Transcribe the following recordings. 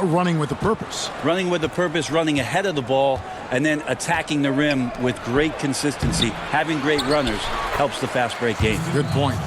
running with a purpose. Running with a purpose, running ahead of the ball, and then attacking the rim with great consistency. Having great runners helps the fast break game. Good point.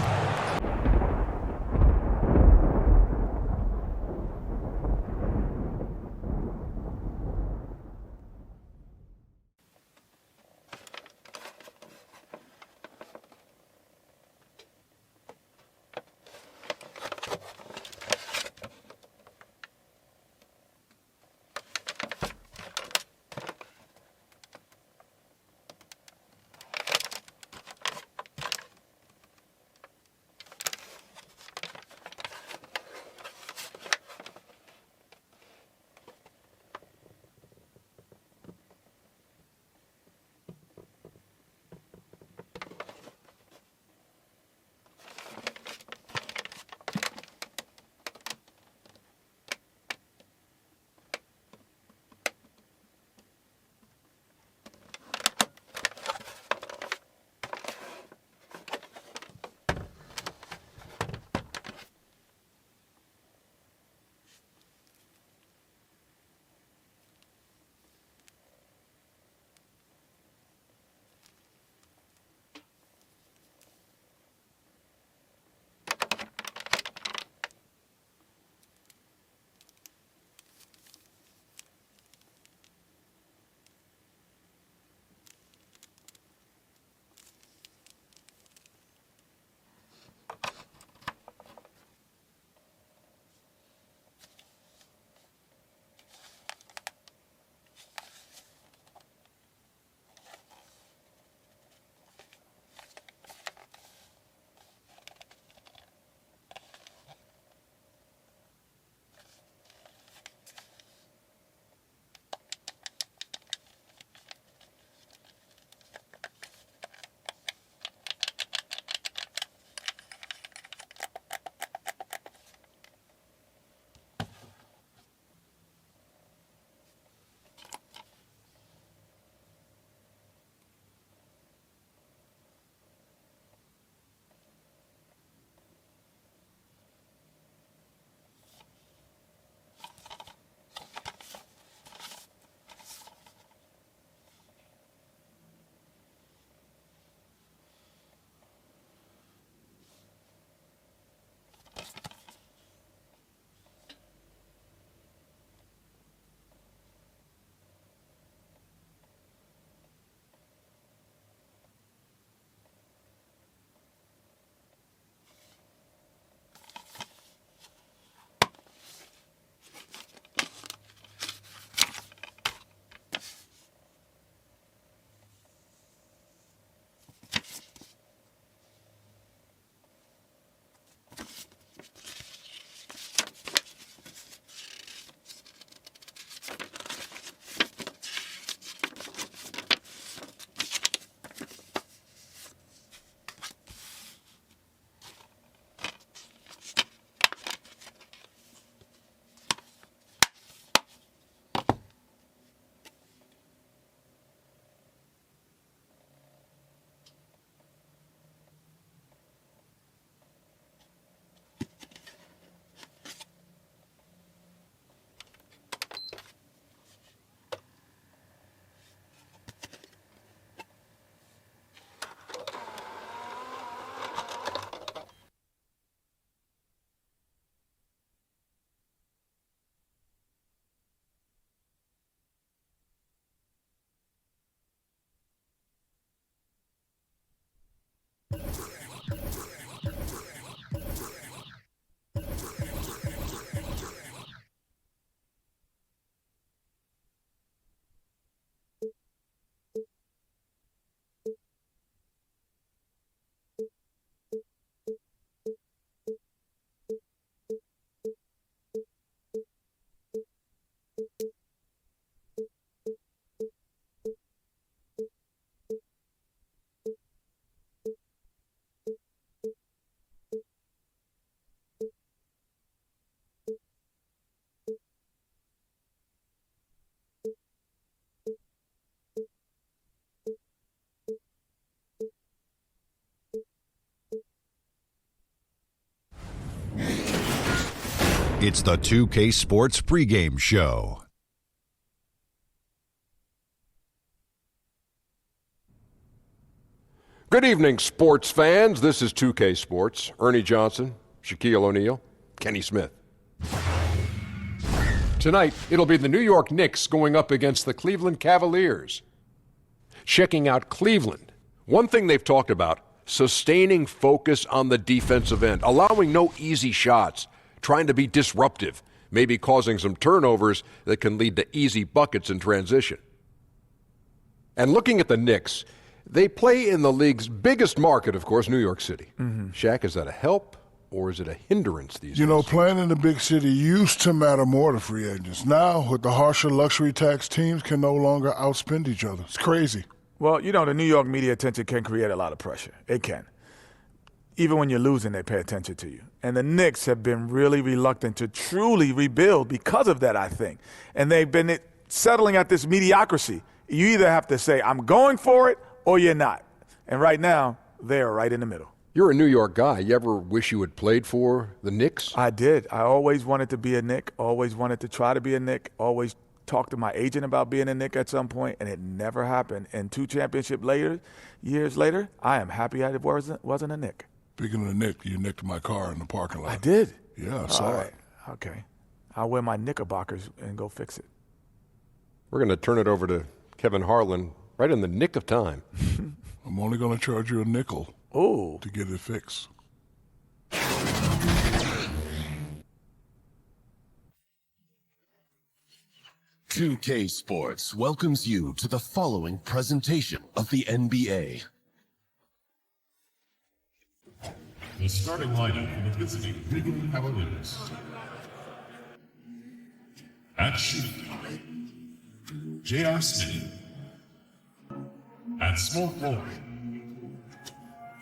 It's the 2K Sports pregame show. Good evening, sports fans. This is 2K Sports. Ernie Johnson, Shaquille O'Neal, Kenny Smith. Tonight, it'll be the New York Knicks going up against the Cleveland Cavaliers. Checking out Cleveland. One thing they've talked about, sustaining focus on the defensive end, allowing no easy shots, trying to be disruptive, maybe causing some turnovers that can lead to easy buckets in transition. And looking at the Knicks, they play in the league's biggest market, of course, New York City. Shaq, is that a help or is it a hindrance these days? You know, playing in the big city used to matter more to free agents. Now, with the harsher luxury tax, teams can no longer outspend each other. It's crazy. Well, you know, the New York media attention can create a lot of pressure. It can. Even when you're losing, they pay attention to you. And the Knicks have been really reluctant to truly rebuild because of that, I think. And they've been settling at this mediocrity. You either have to say, I'm going for it, or you're not. And right now, they're right in the middle. You're a New York guy. You ever wish you had played for the Knicks? I did. I always wanted to be a Knick, always wanted to try to be a Knick, always talked to my agent about being a Knick at some point, and it never happened. And 2 championship years later, I am happy I wasn't a Knick. Speaking of the Knicks, you nicked my car in the parking lot. I did? Yeah, I saw it. Okay. I'll wear my Knickerbockers and go fix it. We're going to turn it over to Kevin Harlan right in the nick of time. I'm only going to charge you a nickel to get it fixed. 2K Sports welcomes you to the following presentation of the NBA. The starting lineup for the visiting Cleveland Cavaliers. At shooting, J.R. Smith. At small forward,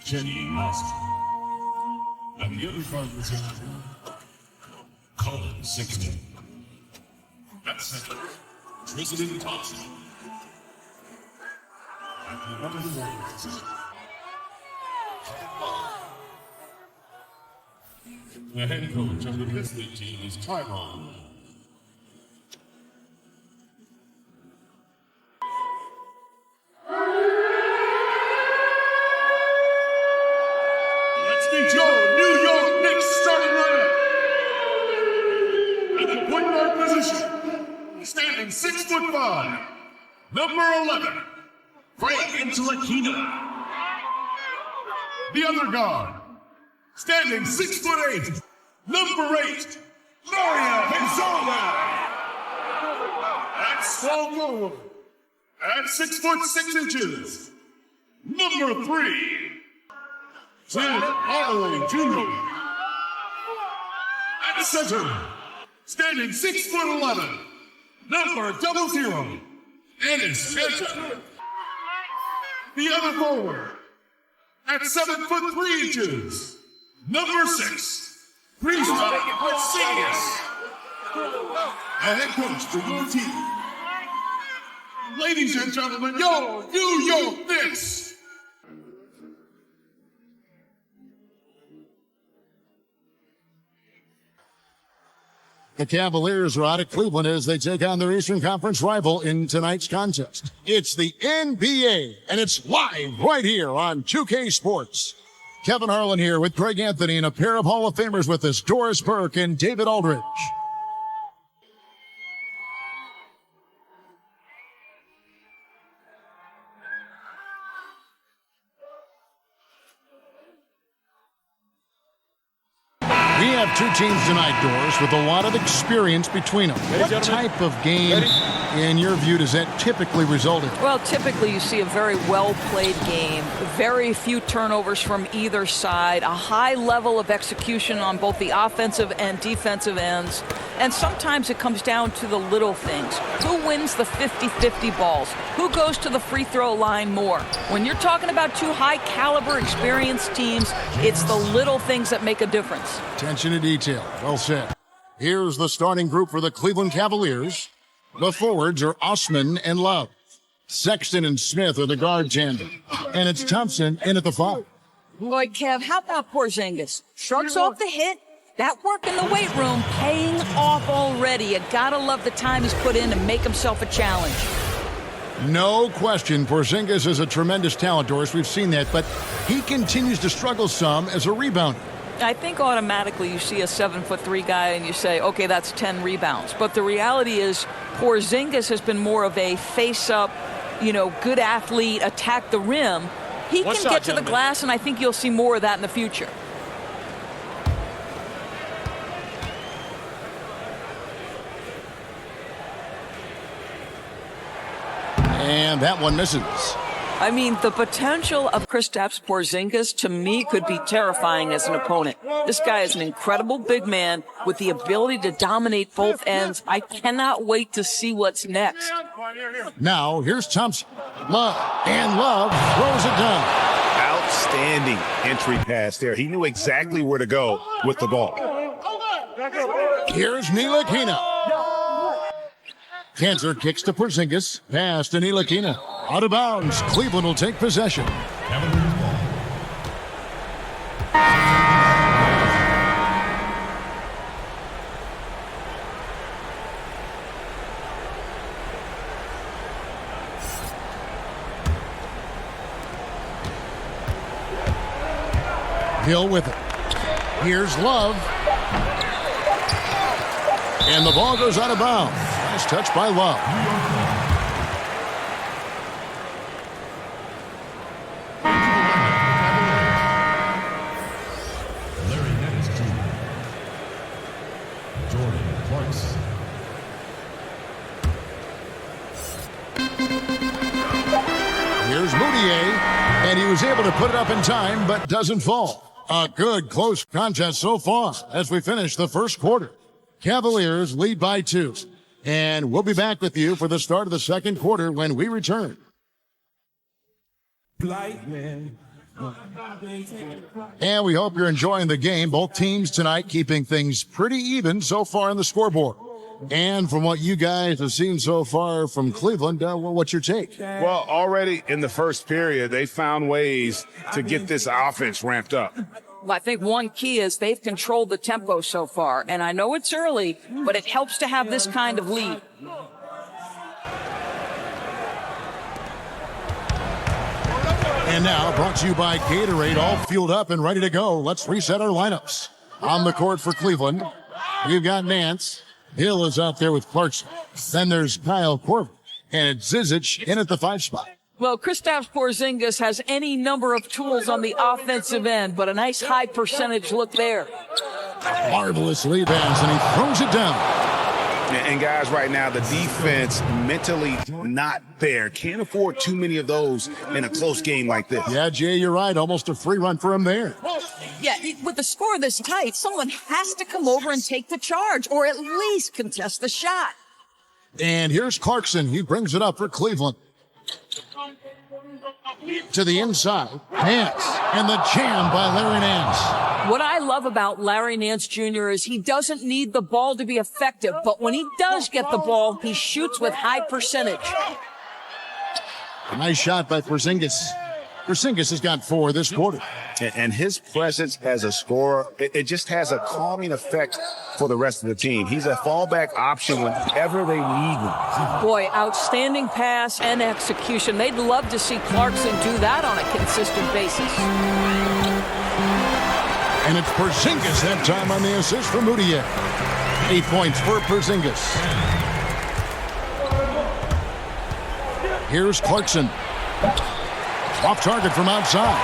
Jenny Austin. At the other part of the team, Colin Sexton. At center, Tristan Thompson. At the other forward position, the head coach of the visiting team is Tyrone. Let's meet your New York Knicks starting lineup. At the point guard position, standing 6'5", number 11, Frank Ntilikina. The other guard, standing 6'8", number 8, Mario Hezonja. At small forward, at 6'6", number 3, Tim Hardaway Jr. At center, standing 6'11", number 00, Enes Kanter. The other forward, at 7'3", number 6, Kristaps Porzingis. The head coach for your team. Ladies and gentlemen, your New York Knicks. The Cavaliers are out of Cleveland as they take on their Eastern Conference rival in tonight's contest. It's the NBA, and it's live right here on 2K Sports. Kevin Harlan here with Craig Anthony and a pair of Hall of Famers with us, Doris Burke and David Aldridge. We have 2 teams tonight, Doris, with a lot of experience between them. What type of game, in your view, does that typically result in? Well, typically you see a very well-played game, very few turnovers from either side, a high level of execution on both the offensive and defensive ends, and sometimes it comes down to the little things. Who wins the 50-50 balls? Who goes to the free throw line more? When you're talking about 2 high-caliber, experienced teams, it's the little things that make a difference. Attention to detail. Well said. Here's the starting group for the Cleveland Cavaliers. The forwards are Osman and Love. Sexton and Smith are the guard tandem. And it's Thompson in at the 5. Boy, Kev, how about Porzingis? Shrugs off the hit, That work in the weight room paying off already. You gotta love the time he's put in to make himself a challenge. No question, Porzingis is a tremendous talent, Doris. We've seen that, but he continues to struggle some as a rebounder. I think automatically you see a 7'3" guy and you say, okay, that's 10 rebounds. But the reality is Porzingis has been more of a face-up, good athlete, attack the rim. He can get to the glass, and I think you'll see more of that in the future. And that one misses. I mean, the potential of Kristaps Porzingis, to me, could be terrifying as an opponent. This guy is an incredible big man with the ability to dominate both ends. I cannot wait to see what's next. Now, here's Thompson. Love throws it down. Outstanding entry pass there. He knew exactly where to go with the ball. Here's Ntilikina. Kanter kicks to Porzingis. Pass to Ntilikina. Out of bounds. Cleveland will take possession. Hill with it. Here's Love. And the ball goes out of bounds. Nice touch by Love. Larry Nance Jr. Jordan Clarkson. Here's Moutier, and he was able to put it up in time, but doesn't fall. A good, close contest so far as we finish the first quarter. Cavaliers lead by 2. And we'll be back with you for the start of the second quarter when we return. And we hope you're enjoying the game. Both teams tonight keeping things pretty even so far on the scoreboard. And from what you guys have seen so far from Cleveland, what's your take? Well, already in the first period, they found ways to get this offense ramped up. Well, I think one key is they've controlled the tempo so far. And I know it's early, but it helps to have this kind of lead. And now, brought to you by Gatorade, all fueled up and ready to go. Let's reset our lineups. On the court for Cleveland, we've got Nance. Hill is out there with Clarkson. Then there's Kyle Korver. And it's Zizic in at the 5 spot. Well, Kristaps Porzingis has any number of tools on the offensive end, but a nice high percentage look there. Marvelous rebounds, and he throws it down. And guys, right now, the defense mentally not there. Can't afford too many of those in a close game like this. Yeah, Jay, you're right. Almost a free run for him there. Yeah, with the score this tight, someone has to come over and take the charge, or at least contest the shot. And here's Clarkson. He brings it up for Cleveland. To the inside. Nance. And the jam by Larry Nance. What I love about Larry Nance Jr. is he doesn't need the ball to be effective, but when he does get the ball, he shoots with high percentage. A nice shot by Porzingis. Porzingis has got 4 this quarter. And his presence as a scorer, it just has a calming effect for the rest of the team. He's a fallback option whenever they need him. Boy, outstanding pass and execution. They'd love to see Clarkson do that on a consistent basis. And it's Porzingis that time on the assist for Moutier. 8 points for Porzingis. Here's Clarkson. Off target from outside.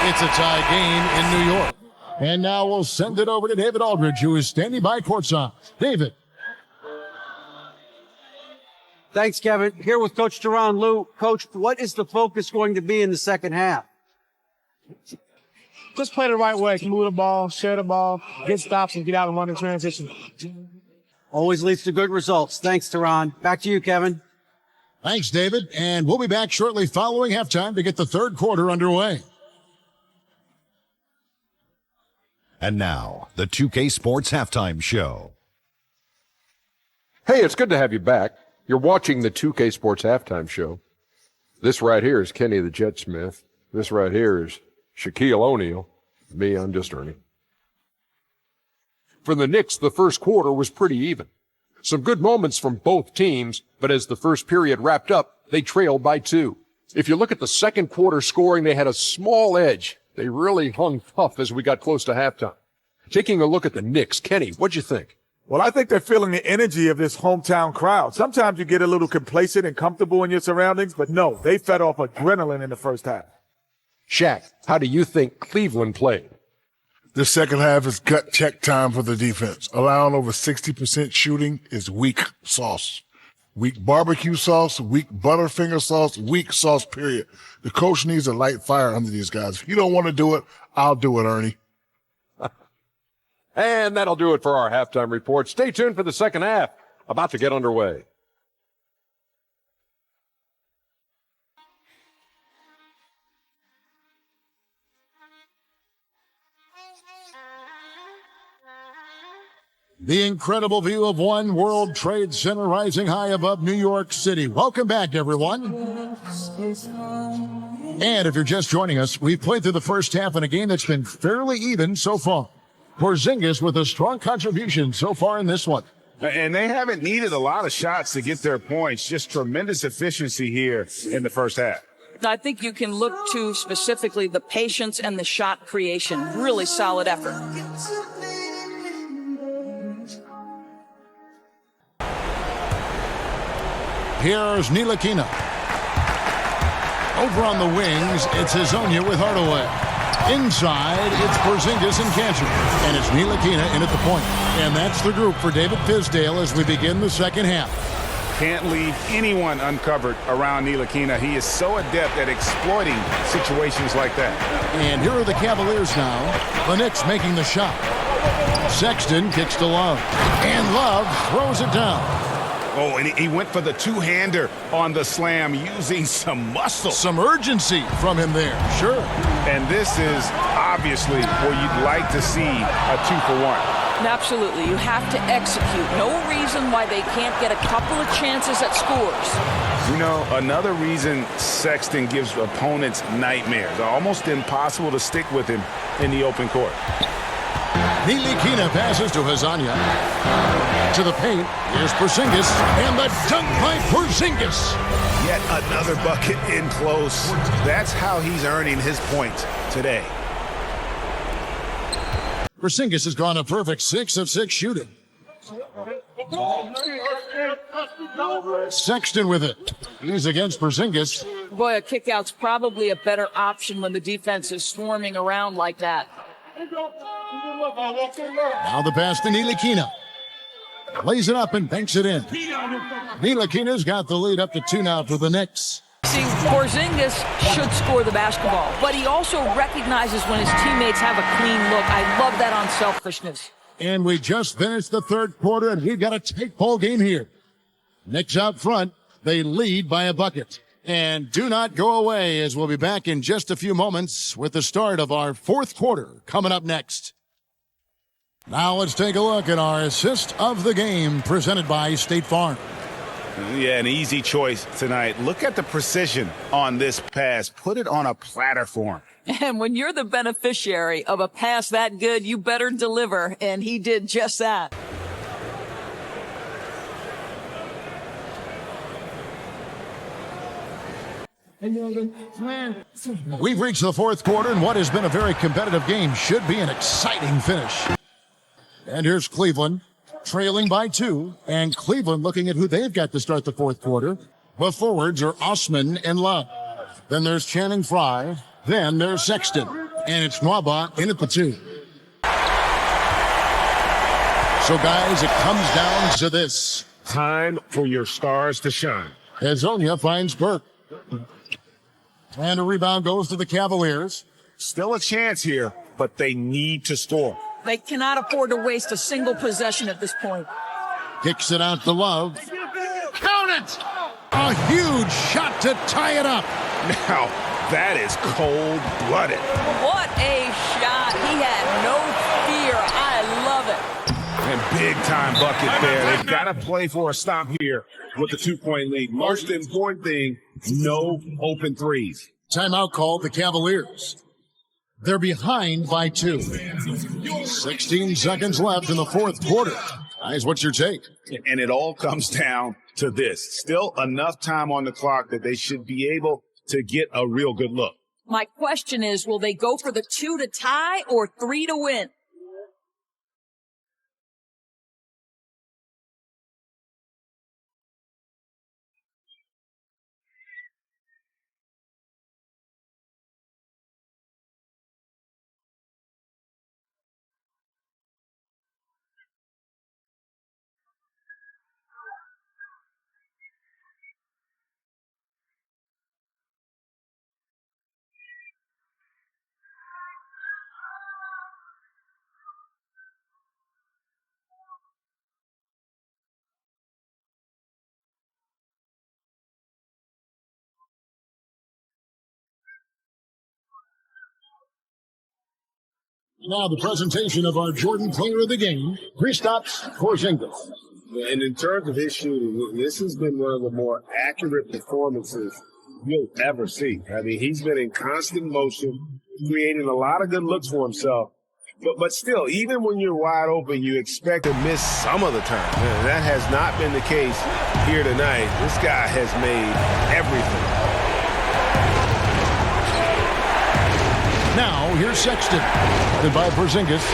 It's a tie game in New York. And now we'll send it over to David Aldridge, who is standing by courtside. David. Thanks, Kevin. Here with Coach Teron Lue. Coach, what is the focus going to be in the second half? Just play the right way. Move the ball, share the ball, get stops, and get out and run in transition. Always leads to good results. Thanks, Teron. Back to you, Kevin. Thanks, David. And we'll be back shortly following halftime to get the third quarter underway. And now, the 2K Sports Halftime Show. Hey, it's good to have you back. You're watching the 2K Sports Halftime Show. This right here is Kenny the Jet Smith. This right here is Shaquille O'Neal. Me, I'm just Ernie. For the Knicks, the first quarter was pretty even. Some good moments from both teams, but as the first period wrapped up, they trailed by 2. If you look at the second quarter scoring, they had a small edge. They really hung tough as we got close to halftime. Taking a look at the Knicks, Kenny, what'd you think? Well, I think they're feeling the energy of this hometown crowd. Sometimes you get a little complacent and comfortable in your surroundings, but no, they fed off adrenaline in the first half. Shaq, how do you think Cleveland played? The second half is gut check time for the defense. Allowing over 60% shooting is weak sauce. Weak barbecue sauce, weak Butterfinger sauce, weak sauce, period. The coach needs a light fire under these guys. If you don't want to do it, I'll do it, Ernie. And that'll do it for our halftime report. Stay tuned for the second half. About to get underway. The incredible view of One World Trade Center rising high above New York City. Welcome back, everyone. And if you're just joining us, we've played through the first half in a game that's been fairly even so far. Porzingis with a strong contribution so far in this one. And they haven't needed a lot of shots to get their points. Just tremendous efficiency here in the first half. I think you can look to specifically the patience and the shot creation. Really solid effort. Here's Ntilikina. Over on the wings, it's Hezonja with Hardaway. Inside, it's Porzingis and Kanter. And it's Ntilikina in at the point. And that's the group for David Fizdale as we begin the second half. Can't leave anyone uncovered around Ntilikina. He is so adept at exploiting situations like that. And here are the Cavaliers now. The Knicks making the shot. Sexton kicks to Love. And Love throws it down. Oh, and he went for the two-hander on the slam using some muscle. Some urgency from him there, sure. And this is obviously where you'd like to see a 2-for-1. Absolutely. You have to execute. No reason why they can't get a couple of chances at scores. You know, another reason Sexton gives opponents nightmares. Almost impossible to stick with him in the open court. Ntilikina passes to Hezonja. To the paint, here's Porzingis, and the dunk by Porzingis. Yet another bucket in close. That's how he's earning his points today. Porzingis has gone a perfect 6 of 6 shooting. Sexton with it. He's against Porzingis. Boy, a kickout's probably a better option when the defense is swarming around like that. Now the pass to Ntilikina. Lays it up and banks it in. Ntilikina's got the lead up to 2 now for the Knicks. See, Porzingis should score the basketball, but he also recognizes when his teammates have a clean look. I love that unselfishness. And we just finished the third quarter, and we've got a tight ball game here. Knicks out front. They lead by a bucket. And do not go away, as we'll be back in just a few moments with the start of our fourth quarter coming up next. Now let's take a look at our assist of the game presented by State Farm. Yeah, an easy choice tonight. Look at the precision on this pass. Put it on a platter for him. And when you're the beneficiary of a pass that good, you better deliver. And he did just that. We've reached the fourth quarter, and what has been a very competitive game should be an exciting finish. And here's Cleveland, trailing by 2, and Cleveland looking at who they've got to start the fourth quarter. The forwards are Osman and Love. Then there's Channing Frye. Then there's Sexton. And it's Nwaba in at the 2. So, guys, it comes down to this. Time for your stars to shine. Hezonja finds Burke. And a rebound goes to the Cavaliers. Still a chance here, but they need to score. They cannot afford to waste a single possession at this point. Kicks it out to Love. Count it! A huge shot to tie it up. Now, that is cold-blooded. What a shot. He had no fear. I love it. And big-time bucket there. They've got to play for a stop here with the 2-point lead. Most important thing, no open threes. Timeout called the Cavaliers. They're behind by 2. 16 seconds left in the fourth quarter. Guys, what's your take? And it all comes down to this. Still enough time on the clock that they should be able to get a real good look. My question is, will they go for the 2 to tie or 3 to win? Now the presentation of our Jordan Player of the Game, Kristaps Porzingis. And in terms of his shooting, this has been one of the more accurate performances you'll ever see. I mean, he's been in constant motion, creating a lot of good looks for himself. But still, even when you're wide open, you expect to miss some of the time. And that has not been the case here tonight. This guy has made everything. Now, here's Sexton. Goodbye, Porzingis.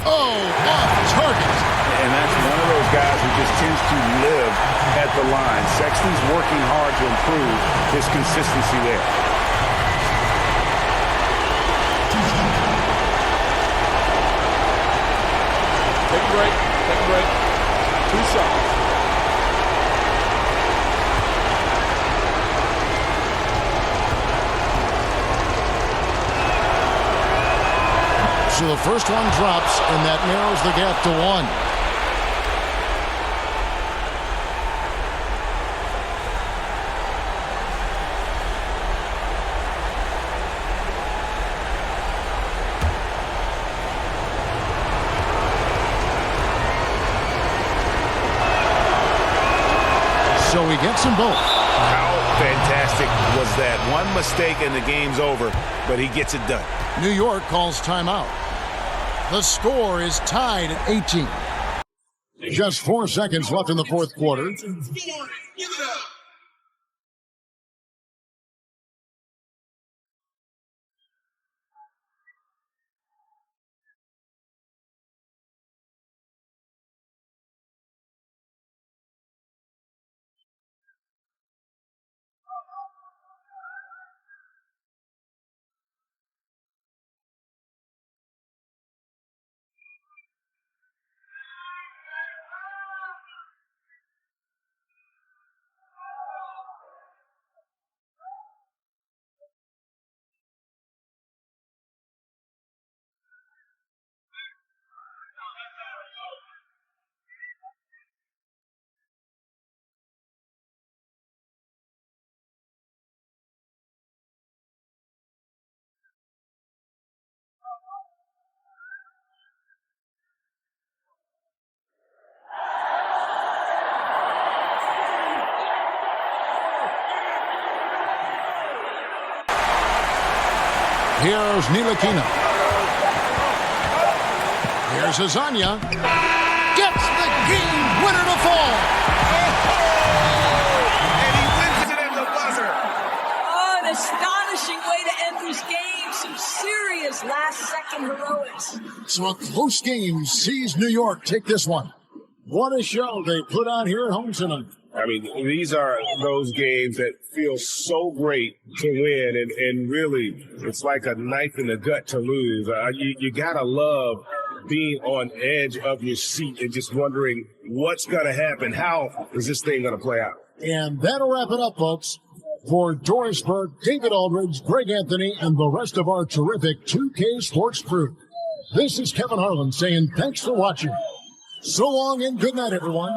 Oh, off target. And that's one of those guys who just tends to live at the line. Sexton's working hard to improve his consistency there. Take a break. Take a break. 2 shots. So the first one drops, and that narrows the gap to 1. So he gets them both. How fantastic was that? One mistake and the game's over, but he gets it done. New York calls timeout. The score is tied at 18. Just 4 seconds left in the fourth quarter. Here's Ntilikina. Here's Hezonja. Gets the game winner to fall. And he wins it at the buzzer. Oh, an astonishing way to end this game. Some serious last-second heroics. So a close game sees New York take this one. What a show they put on here at home tonight. I mean, these are those games that feel so great to win, and really, it's like a knife in the gut to lose. You gotta love being on edge of your seat and just wondering what's gonna happen. How is this thing gonna play out? And that'll wrap it up, folks. For Doris Burke, David Aldridge, Greg Anthony, and the rest of our terrific 2K Sports crew, this is Kevin Harlan saying thanks for watching. So long and good night, everyone.